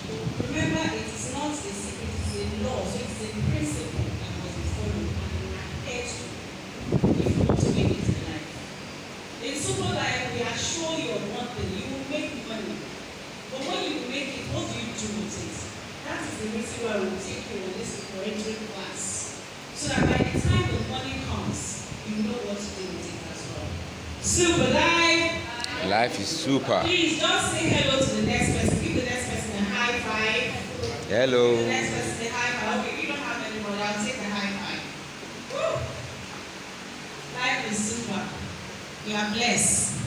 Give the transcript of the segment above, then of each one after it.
Remember, it is not a secret, it is a law, so it's a principle that must be followed and adhered to if you want to make it in life. In SuperLife, we assure you of one thing, you will make money. But when you make it, what do you do with it? That is the reason why we take you on this parental class. So that by the time the money comes, you know what to do with it as well. SuperLife! Life is super. Please just say hello to the next person. Give the next person a high five. Hello. Give the next person a high five. Okay, you don't have anybody. I'll take a high five. Woo. Life is super. We are blessed.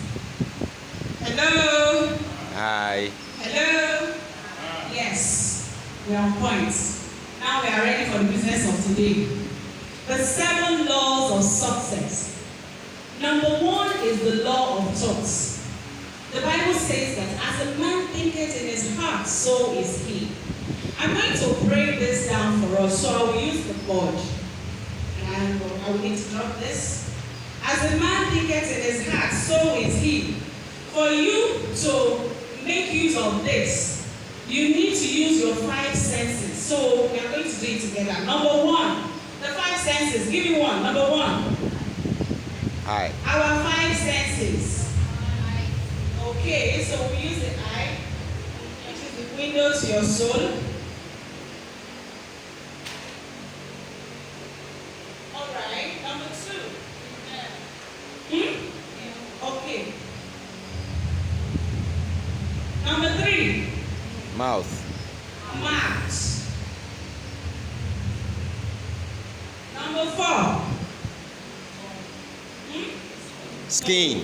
Hello. Hi. Hello. Yes, we are on point. Now we are ready for the business of today. The 7 laws of success. Number 1 is the law of thoughts. The Bible says that as a man thinketh in his heart, so is he. I'm going to break this down for us, so I will use the board. And I will need to drop this. As a man thinketh in his heart, so is he. For you to make use of this, you need to use your 5 senses. So we are going to do it together. Number 1, the 5 senses. Give me one. Number 1. Hi. Our 5 senses. Okay, so we use the eye, which is the window to your soul. Alright, number 2. Okay. Number 3. Mouth. Mouth. Number 4. Skin.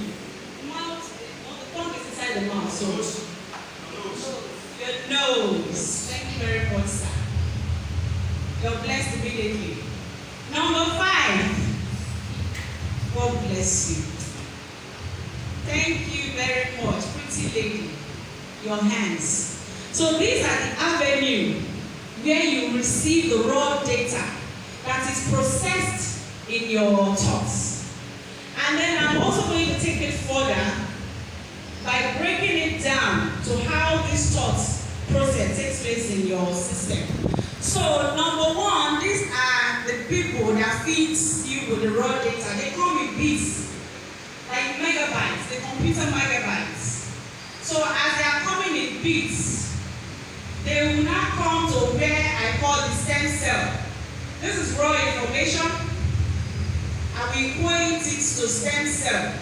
The tongue is inside the mouth, so your nose. Thank you very much, sir. You're blessed immediately. Number 5. God bless you. Thank you very much, pretty lady. Your hands. So these are the avenue where you receive the raw data that is processed in your thoughts. And then I'm also going to take it further by breaking it down to how this thought process takes place in your system. So number 1, these are the people that feeds you with the raw data. They come in bits, like megabytes, the computer megabytes. So as they are coming in bits, they will now come to where I call the stem cell. This is raw information. I will equate it to stem cell.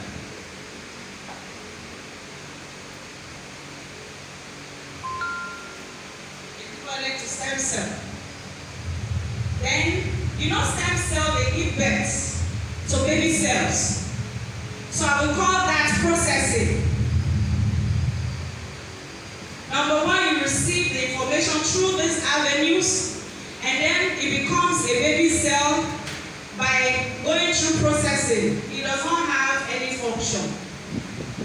Equivalent to stem cell. Then, you know stem cell, they give birth to baby cells. So I will call that processing. Number 1, you receive the information through these avenues, and then it becomes a baby cell. By going through processing, it does not have any function.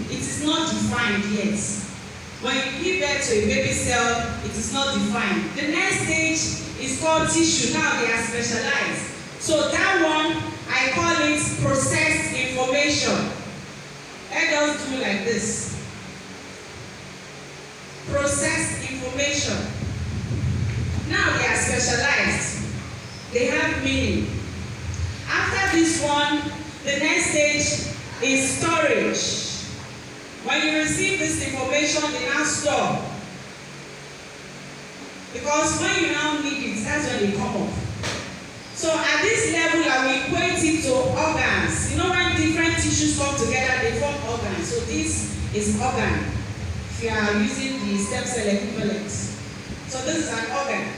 It is not defined yet. When you give birth to a baby cell, it is not defined. The next stage is called tissue. Now they are specialized. So that one, I call it processed information. Let us do like this. Processed information. Now they are specialized. They have meaning. After this one, the next stage is storage. When you receive this information, they now store. Because when you now need it, that's when they come up. So at this level, I will equate it to organs. You know when different tissues come together, they form organs. So this is organ. If you are using the stem cell equivalent. So this is an organ.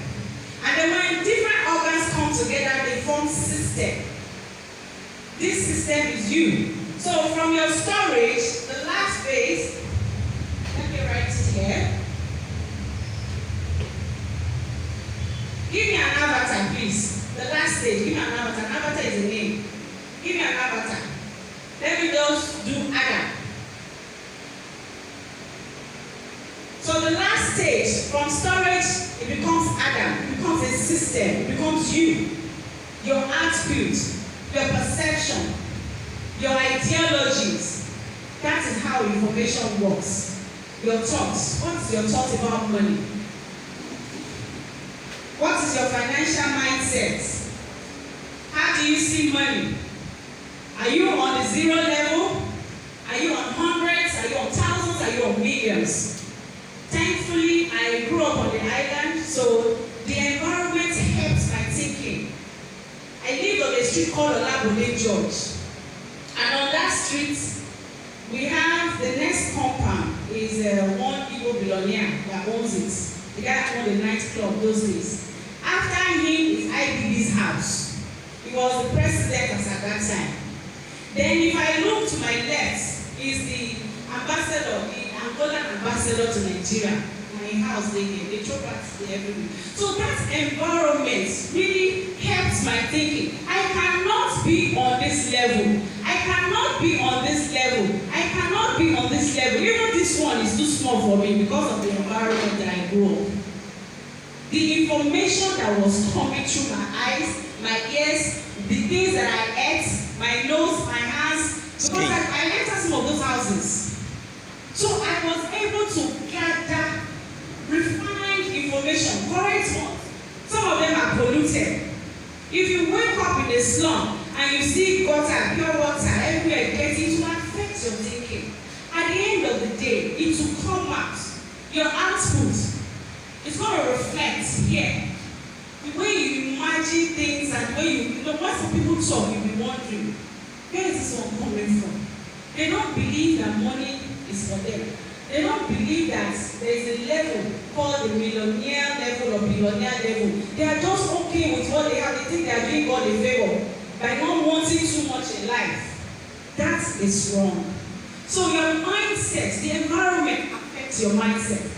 And then when different organs come together, they form system. This system is you. So from your storage, the last phase, let me write it here. Give me an avatar, please. The last stage, give me an avatar. An avatar is a name. Give me an avatar. Let me just do Adam. So the last stage, from storage, it becomes Adam. It becomes a system. It becomes you. Your attributes. Your perception, your ideologies. That is how information works. Your thoughts. What is your thought about money? mindset? How do you see money? Are you on the zero level? Are you on hundreds? Are you on thousands? Are you on millions? Thankfully, I grew up on the island, so the environment helps my thinking. I lived on a street called Olabode George. And on that street, we have the next compound is one Igbo billionaire that owns it. The guy that owned the nightclub those days. After him is IBB's house. He was the president at that time. Then if I look to my left is the ambassador, the Angolan ambassador to Nigeria. My house they throw parties there every week. So that environment really helps my thinking. I cannot be on this level. I cannot be on this level. I cannot be on this level. Even this one is too small for me because of the environment that I grew up. The information that was coming through my eyes, my ears, the things that I ate, my nose, my hands, because I entered some of those houses. So I was able to gather refined information, correct ones. Some of them are polluted. If you wake up in a slum and you see gutter, pure water everywhere, it will affect your thinking. At the end of the day, it will come out. Your output is going to reflect here. The way you imagine things and the way you know, when some people talk, you'll be wondering, where is this one coming from? They don't believe that money is for them. They don't believe that there is a level called the millionaire level or billionaire level. They are just okay with what they have. They think they are doing God a favor by not wanting too much in life. That is wrong. So your mindset, the environment affects your mindset.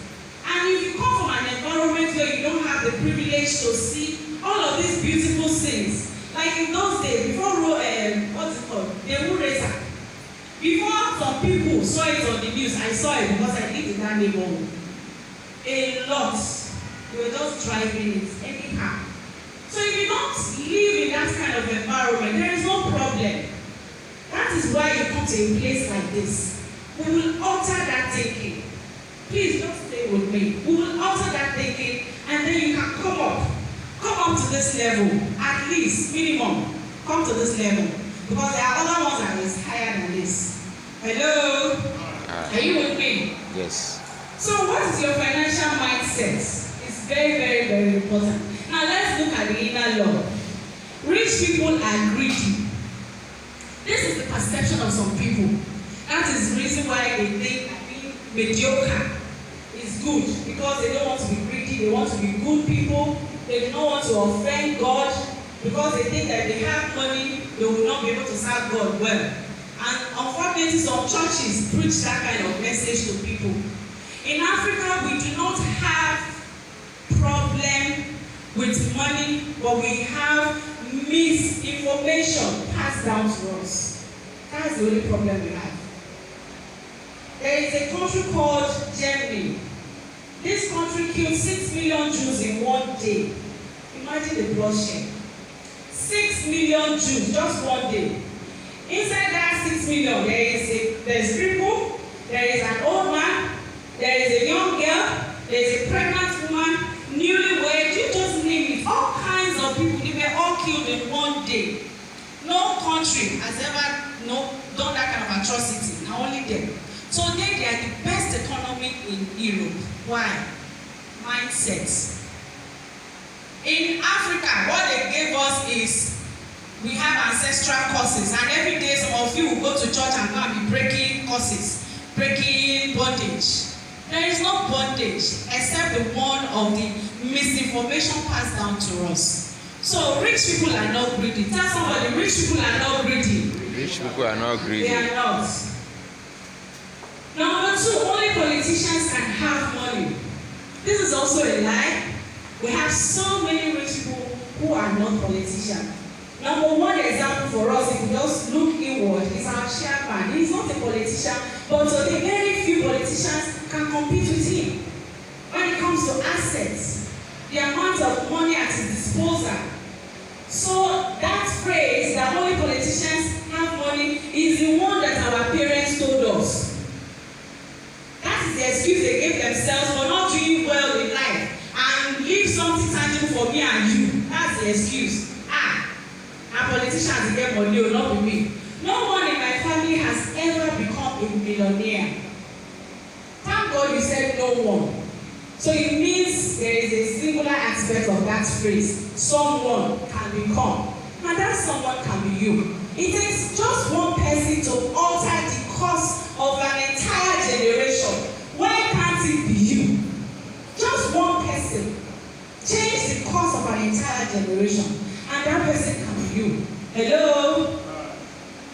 And if you come from an environment where you don't have the privilege to see all of these beautiful things, like in those days, before what's it called? The wood racer. Before some people saw it on the news, I saw it because I lived in that neighborhood. A lot. They were just driving it anyhow. So if you don't live in that kind of environment, there is no problem. That is why you come to a place like this. We will alter that thinking. Please just stay with me. We will alter that thinking, and then you can come up to this level, at least, minimum, come to this level. Because there are other ones that is higher than this. Hello? Are you with me? Yes. So what is your financial mindset? It's very, very, very important. Now let's look at the inner law. Rich people are greedy. This is the perception of some people. That is the reason why they think that being mediocre is good. Because they don't want to be greedy, they want to be good people. They do not want to offend God. Because they think that they have money, they will not be able to serve God well. And unfortunately, some churches preach that kind of message to people. In Africa, we do not have problem with money, but we have misinformation passed down to us. That's the only problem we have. There is a country called Germany. This country killed 6 million Jews in one day. Imagine the bloodshed. 6 million Jews, just one day. Inside that 6 million, there is people, there is an old man, there is a young girl, there is a pregnant woman, newlywed, you just name it. All kinds of people, they were all killed in one day. No country has ever done that kind of atrocity, not only them. So they are the best economy in Europe. Why? Mindset. In Africa, what they gave us is we have ancestral curses, and every day some of you will go to church and go and be breaking curses, breaking bondage. There is no bondage except the one of the misinformation passed down to us. So rich people are not greedy. Tell somebody, rich people are not greedy. Rich people are not greedy. They are not. Number two, only politicians can have money. This is also a lie. We have so many rich people who are not politicians. Number one example for us, if we just look inward, is our chairman. He is not a politician, but today very few politicians can compete with him. When it comes to assets, the amount of money at his disposal. So that phrase that only politicians have money is the one that our parents told us. That is the excuse they gave themselves for not doing well in life and leave something tangible for me and you. That's the the excuse, our politicians get money, will not be me. No one in my family has ever become a millionaire. Thank God you said no one. So it means there is a singular aspect of that phrase. Someone can become. And that someone can be you. It takes just one person to alter the course of an entire generation. Why can't it be you? Just one person. Change the course of an entire generation. And that person can be you. Hello?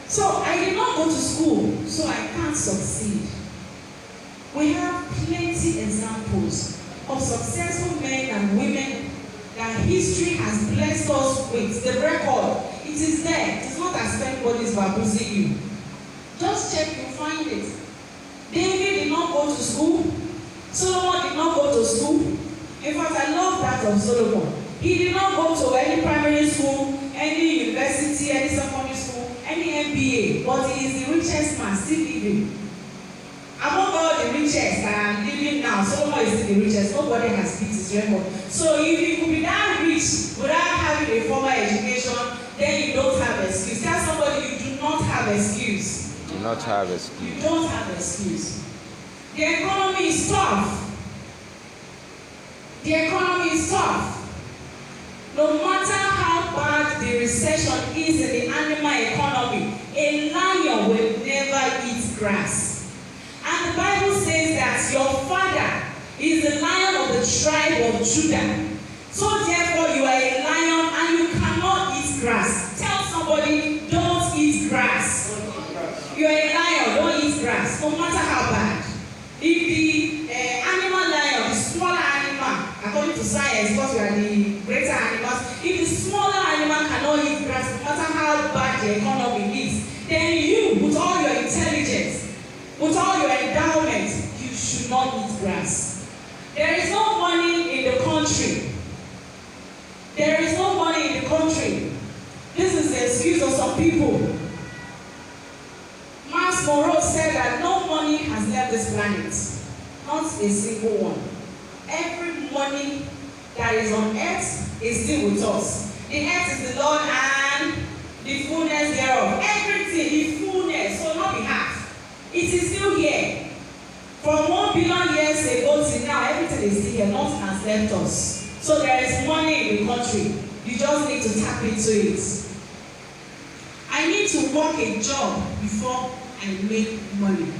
So I did not go to school, so I can't succeed. We have plenty examples of successful men and women that history has blessed us with. The record, it is there. It is not as if anybody is bamboozling you. Just check, you find it. David did not go to school. Solomon did not go to school. In fact, I love that of Solomon. He did not go to any primary school, any university, any secondary school, any MBA, but he is the richest man still living. Among all the richest that are living now, Solomon is the richest. Nobody has beat his record. So if you could be that rich without having a formal education, then you don't have excuse. Tell somebody you do not have excuse. Do not have excuse. You don't have excuse. The economy is tough. The economy is tough. No matter how bad the recession is in the animal economy, a lion will never eat grass. And the Bible says that your father is the lion of the tribe of Judah. So therefore you are a lion and you cannot eat grass. Tell somebody, don't eat grass. You are a lion, don't eat grass, no matter how bad. If the animal lion, the smaller animal, according to science, because we are the greater animals, if the smaller animal cannot eat grass, no matter how bad the economy is, then you, with all your intelligence, with all your endowment, you should not eat grass. There is no money in the country. There is no money in the country. This is the excuse of some people. Mars Monroe said that no money has left this planet. Not a single one. Every money that is on earth is still with us. The earth is the Lord and the fullness thereof. Everything, the fullness, so not the half. It is still here. From 1 billion years ago till now, everything is still here. Nothing has left us. So there is money in the country. You just need to tap into it. I need to work a job before I make money.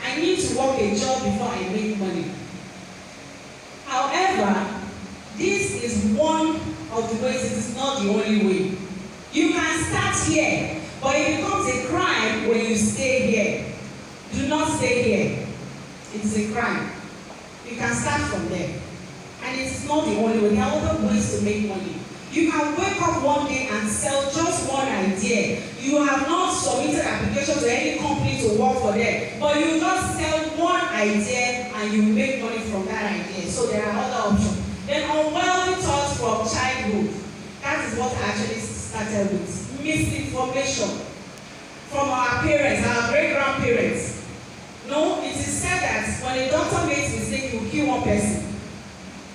I need to work a job before I make money. However, this is one of the ways. It is not the only way. You can start here, but it becomes a crime when you stay here. Do not stay here. It is a crime. You can start from there. And it is not the only way. There are other ways to make money. You can wake up one day and sell just one idea. You have not submitted application to any company to work for them, but you just sell one idea and you make money from that idea. So there are other options. Then unwealthy thoughts from childhood. That is what I actually started with. Misinformation from our parents, our great-grandparents. No, it is said that when a doctor makes mistake, he will kill one person.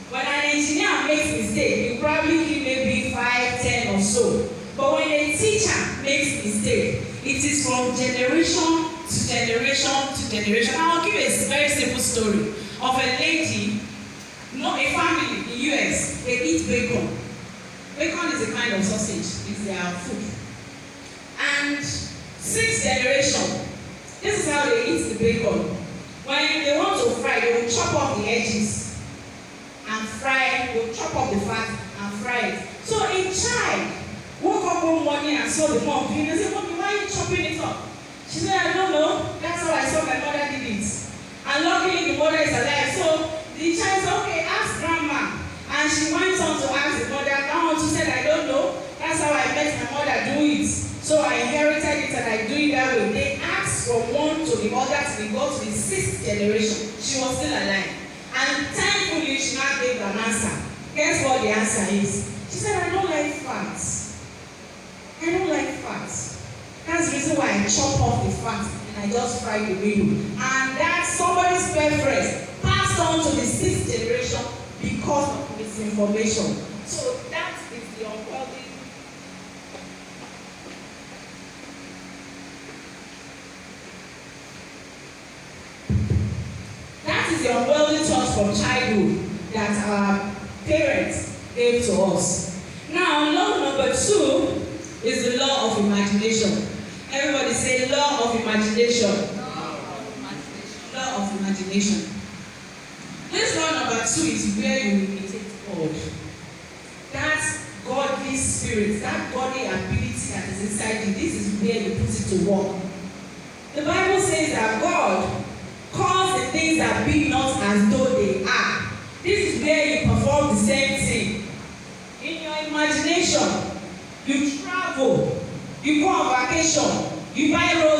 When an engineer makes mistake, he probably kill maybe 5, 10 or so. But when a teacher makes mistake, it is from generation to generation to generation. I'll give a very simple story of a lady, a family in US. They eat bacon. Bacon is a kind of sausage. It's their food. And 6th generation, this is how they eat the bacon. When they want to fry, they will chop off the edges and fry, they'll chop off the fat and fry it. So a child woke up one morning and saw the mom doing it. They said, "Mommy, why are you chopping it up?" She said, "I don't know. That's how I saw my mother did it." And luckily the mother is alive. So the child said, "Okay, ask grandma." And she went on to ask the mother. That one too said, "I don't know. That's how I met my mother do it. So I inherited it and I do it that way." They asked from one to the other till they got to the 6th generation. She was still alive. And thankfully, she now gave an answer. Guess what the answer is? She said, "I don't like fats. I don't like fats. That's the reason why I chop off the fat and I just fry the middle." And that somebody's preference passed on to the 6th generation because of misinformation. So that is the unworldly. That is the unworldly thoughts from childhood that our parents gave to us. Now, law number 2 is the law of imagination. Everybody say law of imagination. Law of imagination. This law number 2 is where you imitate God. That godly spirit, that godly ability that is inside you, this is where you put it to work. The Bible says that God calls the things that be not as though they are. This is where you perform the same thing. In your imagination, you travel, you go on vacation, you buy roses.